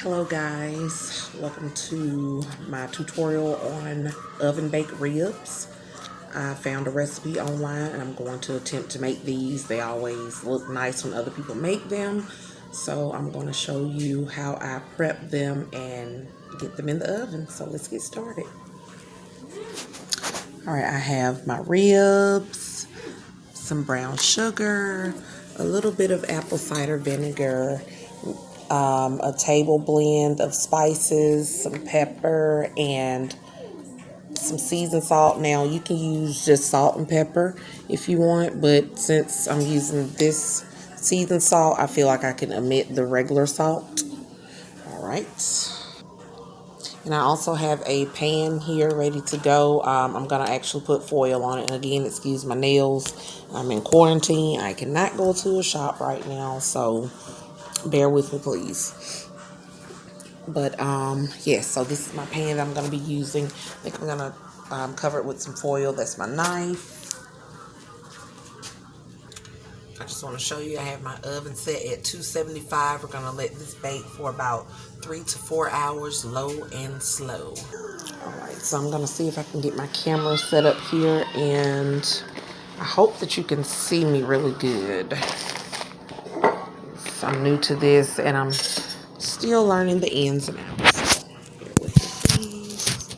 Hello guys, welcome to my tutorial on oven baked ribs. I found a recipe online and I'm going to attempt to make these. They always look nice when other people make them. So I'm going to show you how I prep them and get them in the oven. So let's get started. Alright, I have my ribs, some brown sugar, a little bit of apple cider vinegar, a table blend of spices, some pepper, and some seasoned salt. Now, you can use just salt and pepper if you want, but since I'm using this seasoned salt, I feel like I can omit the regular salt. All right. And I also have a pan here ready to go. I'm going to actually put foil on it. And again, excuse my nails. I'm in quarantine. I cannot go to a shop right now, so bear with me, please. But yes, so this is my pan that I'm going to be using. I think I'm going to cover it with some foil. That's my knife. I just want to show you I have my oven set at 275. We're going to let this bake for about 3 to 4 hours, low and slow. Alright, so I'm going to see if I can get my camera set up here, and I hope that you can see me really good. So I'm new to this and I'm still learning the ins and outs. Bear with me, please.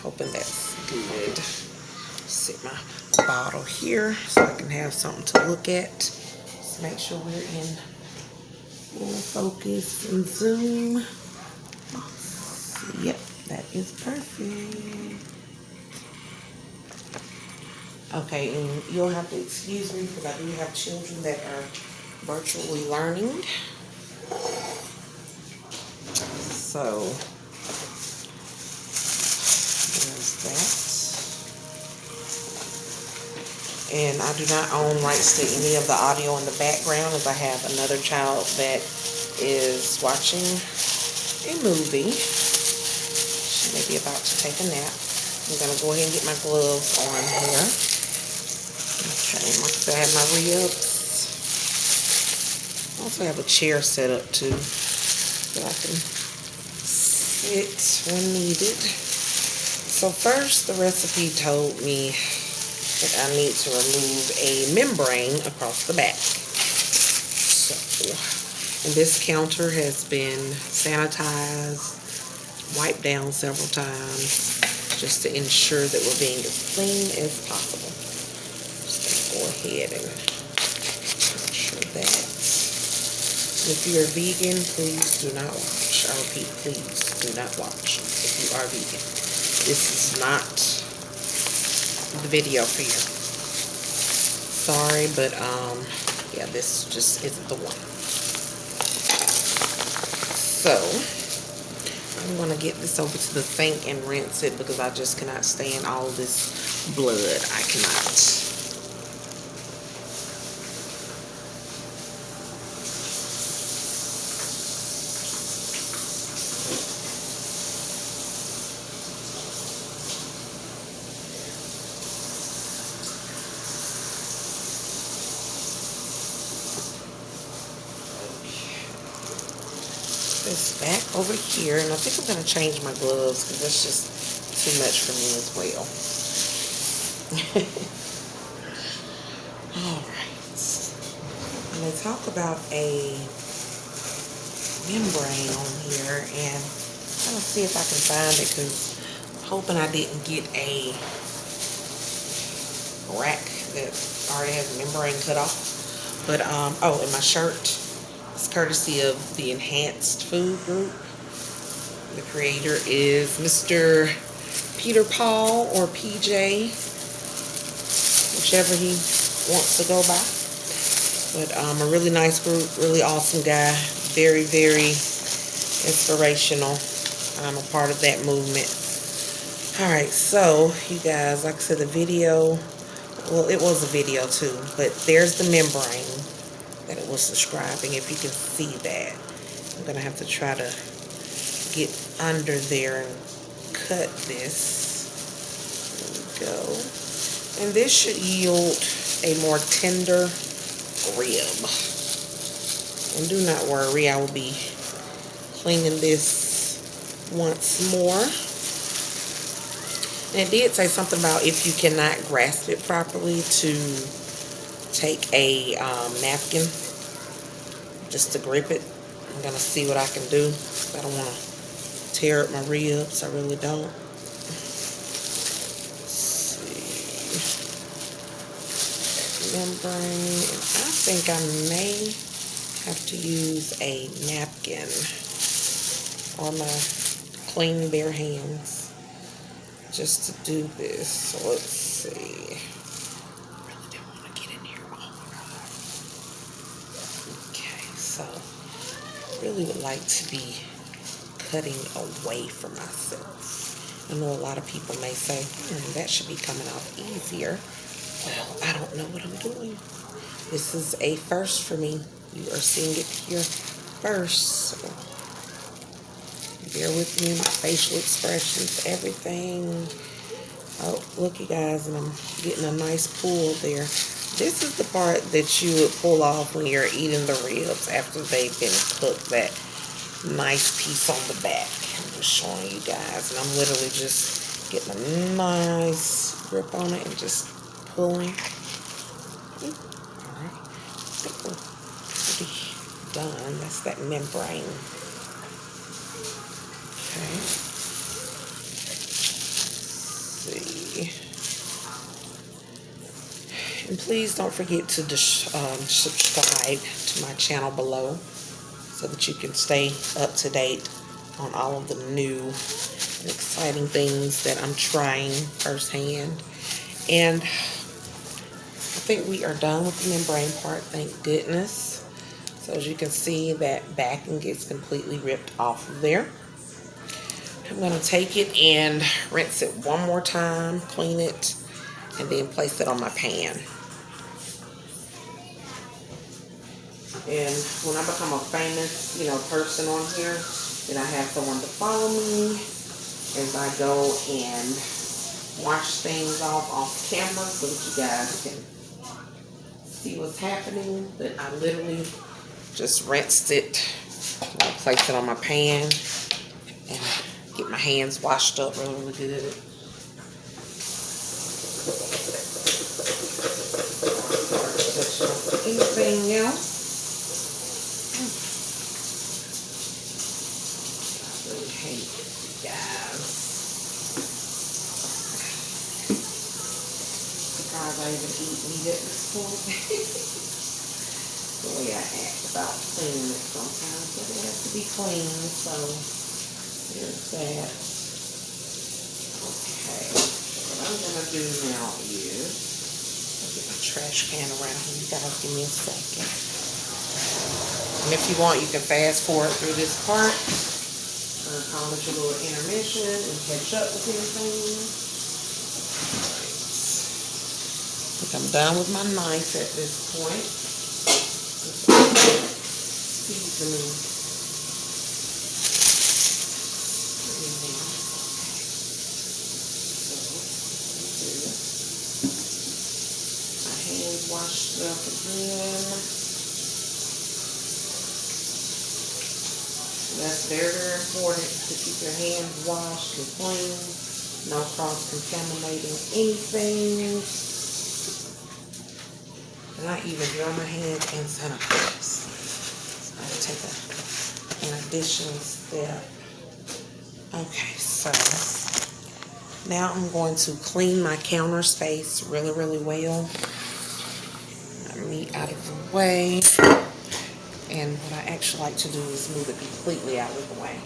Hoping that's good. Set my bottle here so I can have something to look at. Just make sure we're in full focus and zoom. Yep, that is perfect. Okay, and you'll have to excuse me because I do have children that are virtually learning. So, there's that. And I do not own rights to any of the audio in the background, as I have another child that is watching a movie. She may be about to take a nap. I'm going to go ahead and get my gloves on here. Okay, like I said, I have my ribs. I also have a chair set up too, so I can sit when needed. So first, the recipe told me that I need to remove a membrane across the back. So, and this counter has been sanitized, wiped down several times, just to ensure that we're being as clean as possible. Just gonna go ahead and make sure that. If you're a vegan, please do not watch. I repeat, please do not watch if you are vegan. This is not the video for you. Sorry, but yeah, this just isn't the one. So I'm gonna get this over to the sink and rinse it because I just cannot stand all of this blood. I cannot. This back over here, and I think I'm going to change my gloves because that's just too much for me as well. Alright, and they talk about a membrane on here, and I'm going to see if I can find it because I'm hoping I didn't get a rack that already has a membrane cut off. But oh, and my shirt, it's courtesy of the Enhanced Food Group. The creator is Mr. Peter Paul or PJ, whichever he wants to go by. But a really nice group, really awesome guy, very, very inspirational. I'm a part of that movement. Alright, so you guys, like I said, the video, well, it was a video too, but there's the membrane that it was describing, if you can see that. I'm going to have to try to get under there and cut this. There we go. And this should yield a more tender rib. And do not worry, I will be cleaning this once more. And it did say something about if you cannot grasp it properly to take a napkin just to grip it. I'm going to see what I can do. I don't want to tear up my ribs. I really don't. Let's see. Membrane. And I think I may have to use a napkin on my clean bare hands just to do this. So let's see. I really don't want to get in here. Oh my God. Okay, so I really would like to be cutting away from myself. I know a lot of people may say, that should be coming off easier. Well, I don't know what I'm doing. This is a first for me. You are seeing it here first. So bear with me, my facial expressions, everything. Oh, look, you guys, and I'm getting a nice pull there. This is the part that you would pull off when you're eating the ribs after they've been cooked. That nice piece on the back. I'm just showing you guys, and I'm literally just getting a nice grip on it and just pulling. Alright, pretty done. That's that membrane. Okay. Let's see. And please don't forget to subscribe to my channel below so that you can stay up to date on all of the new and exciting things that I'm trying firsthand. And I think we are done with the membrane part, thank goodness. So as you can see, that backing gets completely ripped off of there. I'm going to take it and rinse it one more time, clean it, and then place it on my pan. And when I become a famous, person on here, then I have someone to follow me as I go and wash things off camera so that you guys can see what's happening. But I literally just rinsed it. I'll place it on my pan and get my hands washed up really, really good. Anything else? I even eat meat at this point. The way I act about cleaning it sometimes, but it has to be clean, so there's that. Okay, what I'm going to do now is, I'll get my trash can around here. You guys give me a second. And if you want, you can fast forward through this part, or call it your little intermission and catch up with anything. I'm done with my knife at this point. Seasoning. My hands washed up again. That's very, very important to keep your hands washed and clean. No cross-contaminating anything. And I even dry my hands in sanitize. So I take an additional step. Okay, so now I'm going to clean my counter space really, really well. My meat out of the way. And what I actually like to do is move it completely out of the way,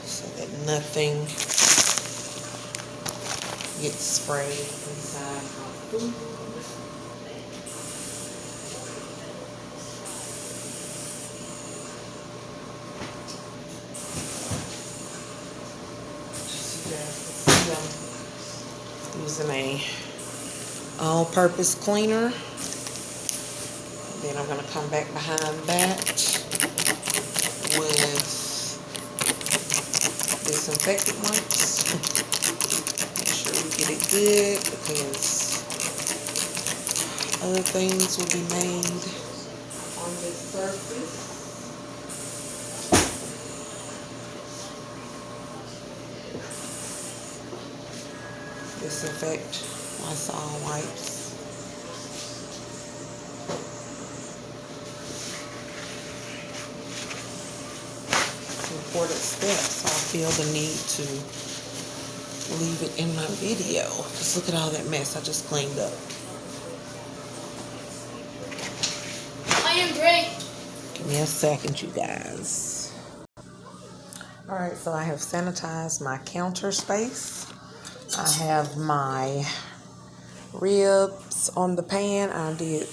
so that nothing gets sprayed inside my food. Using a all-purpose cleaner. Then I'm going to come back behind that with disinfectant wipes. Make sure we get it good, because Other things will be made on this surface. Disinfect Lysol wipes. Important steps. I feel the need to leave it in my video. Just look at all that mess I just cleaned up. I am great. Give me a second, you guys. Alright, so I have sanitized my counter space. I have my ribs on the pan. I did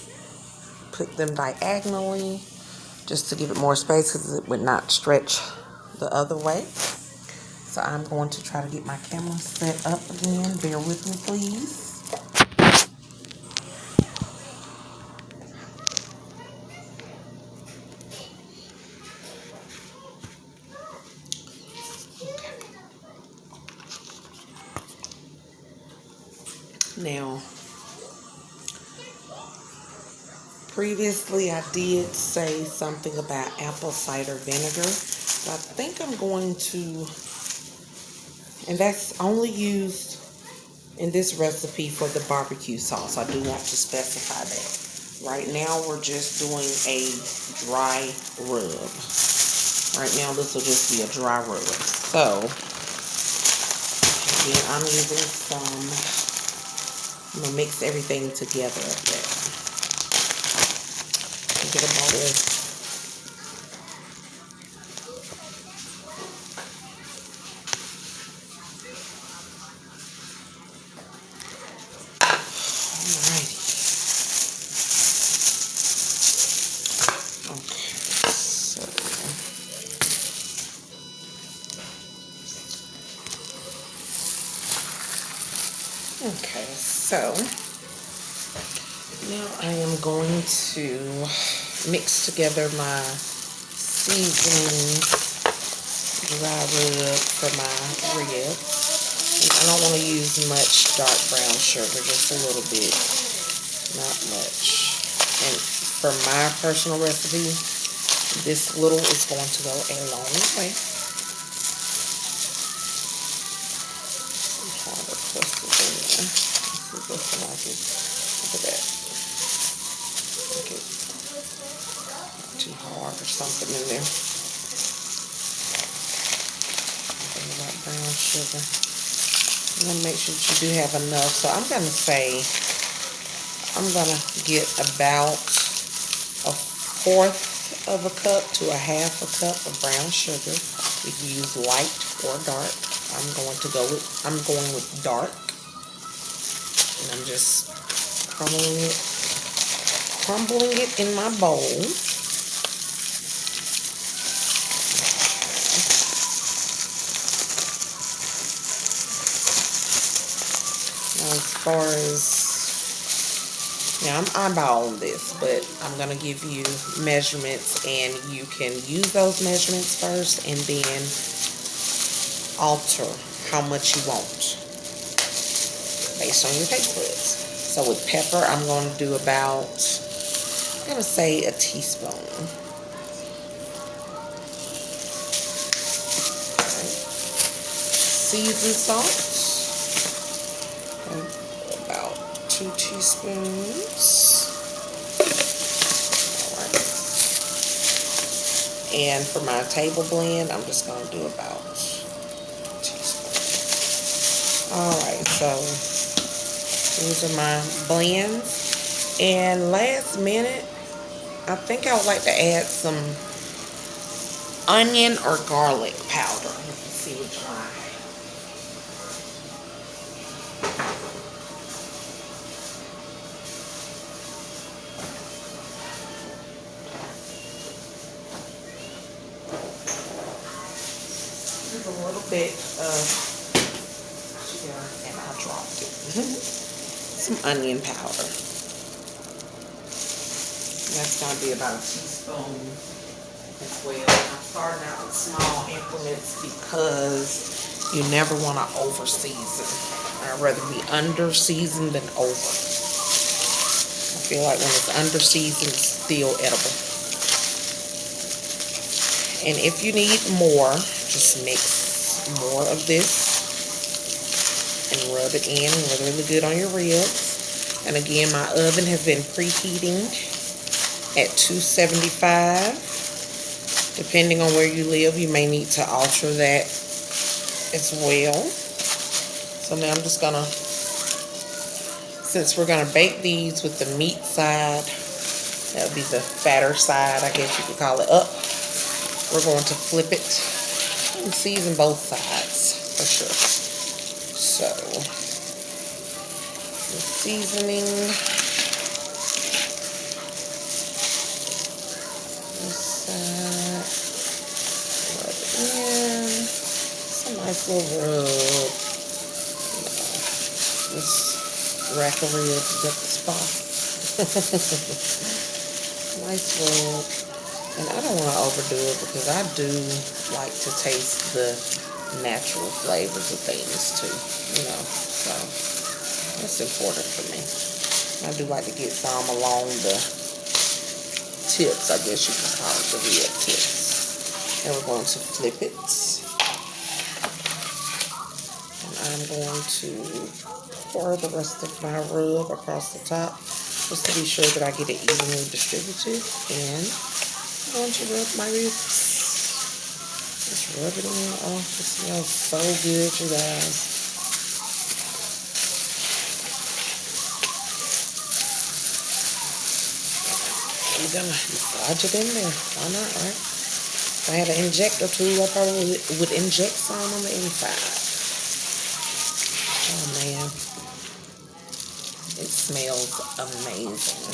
put them diagonally just to give it more space because it would not stretch the other way. So I'm going to try to get my camera set up again. Bear with me, please. Now, previously I did say something about apple cider vinegar. So I think I'm going to, and that's only used in this recipe for the barbecue sauce. I do want to specify that. Right now we're just doing a dry rub. Right now this will just be a dry rub. So, again, I'm using some, I'm going to mix everything together a bit. Get a bowl. Okay, so now I am going to mix together my seasonings, dry rub for my ribs. And I don't want to use much dark brown sugar, just a little bit, not much. And for my personal recipe, this little is going to go a long way. Look at that. Okay. Not too hard or something in there. That brown sugar. I'm going to make sure that you do have enough. So I'm going to say I'm going to get about 1/4 of a cup to 1/2 a cup of brown sugar. You can use light or dark. I'm going with dark. And I'm just crumbling it in my bowl. Now, as far as, now I'm eyeballing this, but I'm going to give you measurements, and you can use those measurements first and then alter how much you want based on your taste buds. So with pepper, I'm going to do about, I'm going to say a teaspoon. Right. Seasoned salt, about 2 teaspoons. All right. And for my table blend, I'm just going to do about a teaspoon. All right, so these are my blends. And last minute, I think I would like to add some onion or garlic powder. Let's see which one I have. There's a little bit of sugar, and I dropped it. Some onion powder. That's going to be about a teaspoon as well. I'm starting out with small increments because you never want to over season. I'd rather be under seasoned than over. feel like when it's under seasoned, it's still edible. And if you need more, just mix more of this and rub it in really, really good on your ribs. And again, my oven has been preheating at 275. Depending on where you live, you may need to alter that as well. So now I'm just gonna, since we're gonna bake these with the meat side, that'll be the fatter side, I guess you could call it, up. We're going to flip it and season both sides for sure. So, the seasoning, this side, rub it in. It's a nice little rub. This rack of ribs is at the spot. Nice rub. And I don't want to overdo it because I do like to taste the natural flavors of things too, you know. So that's important for me. I do like to get some along the tips, I guess you can call it, the rib tips. And we're going to flip it. And I'm going to pour the rest of my rub across the top just to be sure that I get it evenly distributed. And I'm going to rub my ribs. Just rub it in. Oh, it smells so good, you guys. I'm gonna massage it in there. Why not, right? If I had an injector tool, I probably would inject some on the inside. Oh man, it smells amazing.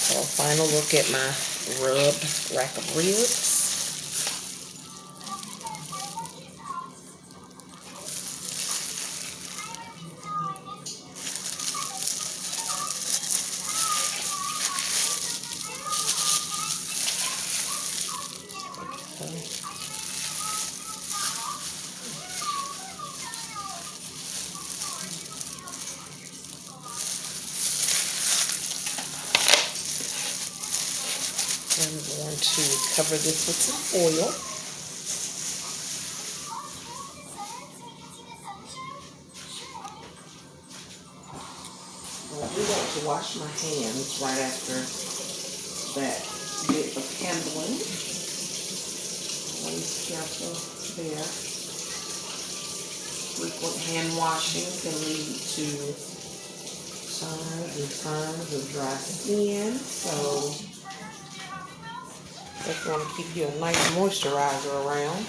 So a final look at my rubbed rack of ribs. I'm going to cover this with some oil. I do like to wash my hands right after that bit of handling. Always careful there. Frequent hand washing can lead to tons and tons of dry skin. So just want to keep you a nice moisturizer around.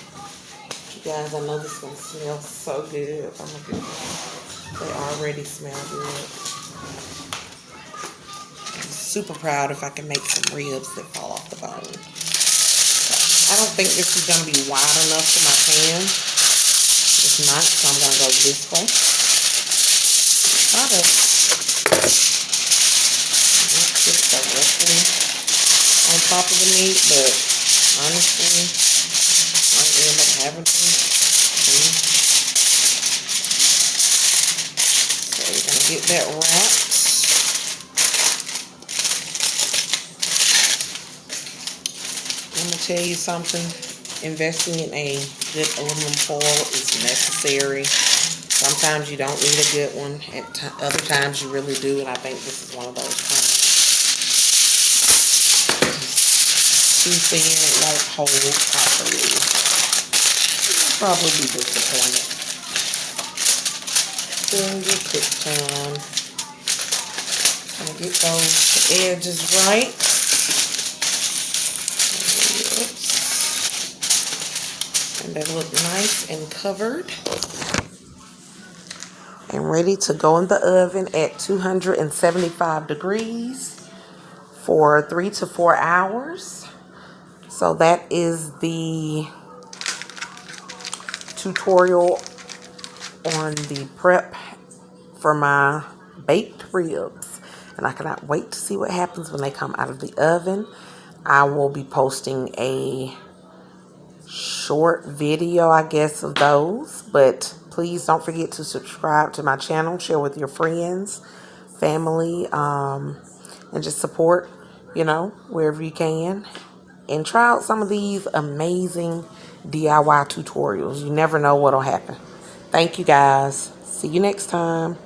You guys, I know this is going to smell so good. Oh my goodness. They already smell good. I'm super proud if I can make some ribs that fall off the bone. I don't think this is going to be wide enough for my pan. It's not, so I'm going to go this way. Got it. Not just directly on top of the meat, but honestly, I end up having to. So we're going to get that wrapped. I'm going to tell you something. Investing in a good aluminum foil is necessary. Sometimes you don't need a good one. At other times you really do, and I think this is one of those times. Too thin, it won't hold properly. You'll probably be disappointed. During your cook time, get those edges right. And they look nice and covered. And ready to go in the oven at 275 degrees for 3 to 4 hours. So that is the tutorial on the prep for my baked ribs. And I cannot wait to see what happens when they come out of the oven. I will be posting a short video, I guess, of those. But please don't forget to subscribe to my channel, share with your friends, family, and just support, wherever you can. And try out some of these amazing DIY tutorials. You never know what'll happen. Thank you guys. See you next time.